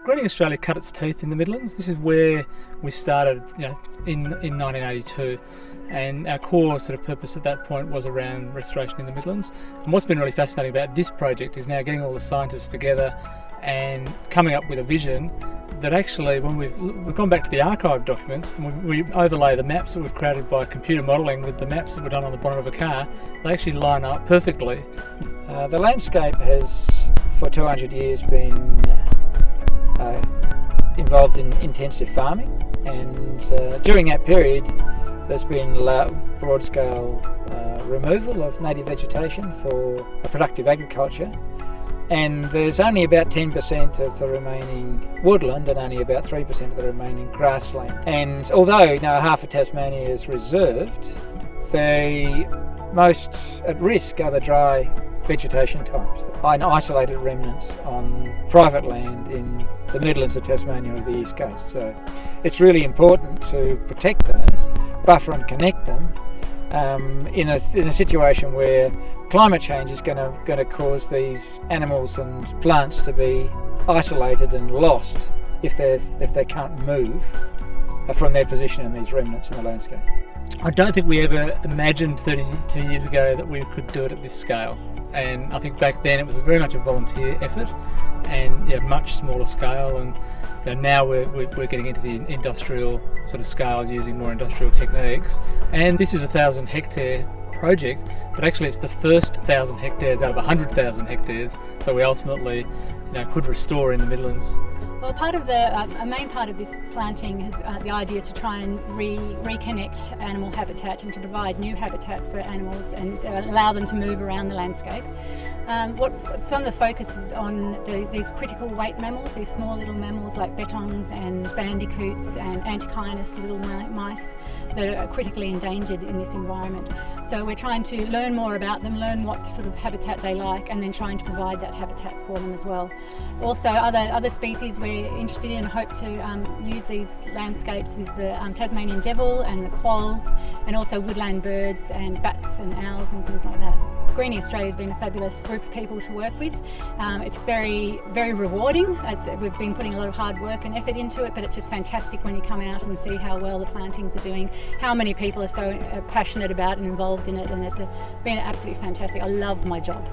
Greening Australia cut its teeth in the Midlands. This is where we started, in 1982, and our core sort of purpose at that point was around restoration in the Midlands. And what's been really fascinating about this project is now getting all the scientists together and coming up with a vision that actually, when we've gone back to the archive documents and we overlay the maps that we've created by computer modelling with the maps that were done on the bonnet of a car, they actually line up perfectly. The landscape has, for 200 years, been involved in intensive farming, and during that period there's been broad-scale removal of native vegetation for productive agriculture, and there's only about 10% of the remaining woodland and only about 3% of the remaining grassland. And although half of Tasmania is reserved, the most at risk are the dry vegetation types, and isolated remnants on private land in the Midlands of Tasmania or the East Coast. So it's really important to protect those, buffer and connect them in a situation where climate change is going to cause these animals and plants to be isolated and lost if they can't move from their position in these remnants in the landscape. I don't think we ever imagined 32 years ago that we could do it at this scale. And I think back then it was very much a volunteer effort and much smaller scale, and now we're getting into the industrial sort of scale using more industrial techniques. And this is a 1,000 hectare project, but actually it's the first 1,000 hectares out of 100,000 hectares that we ultimately could restore in the Midlands. Well, a main part of this planting is the idea is to try and reconnect animal habitat and to provide new habitat for animals and allow them to move around the landscape. Some of the focus is on these critical weight mammals, these small little mammals like bettongs and bandicoots and antechinus, little mice that are critically endangered in this environment. So we're trying to learn more about them, learn what sort of habitat they like, and then trying to provide that habitat for them as well. Also, other species we're interested in and hope to use these landscapes is the Tasmanian devil and the quolls, and also woodland birds and bats and owls and things like that. Greening Australia has been a fabulous group of people to work with. It's very, very rewarding. We've been putting a lot of hard work and effort into it, but it's just fantastic when you come out and see how well the plantings are doing, how many people are so passionate about and involved in it, and it's been absolutely fantastic. I love my job.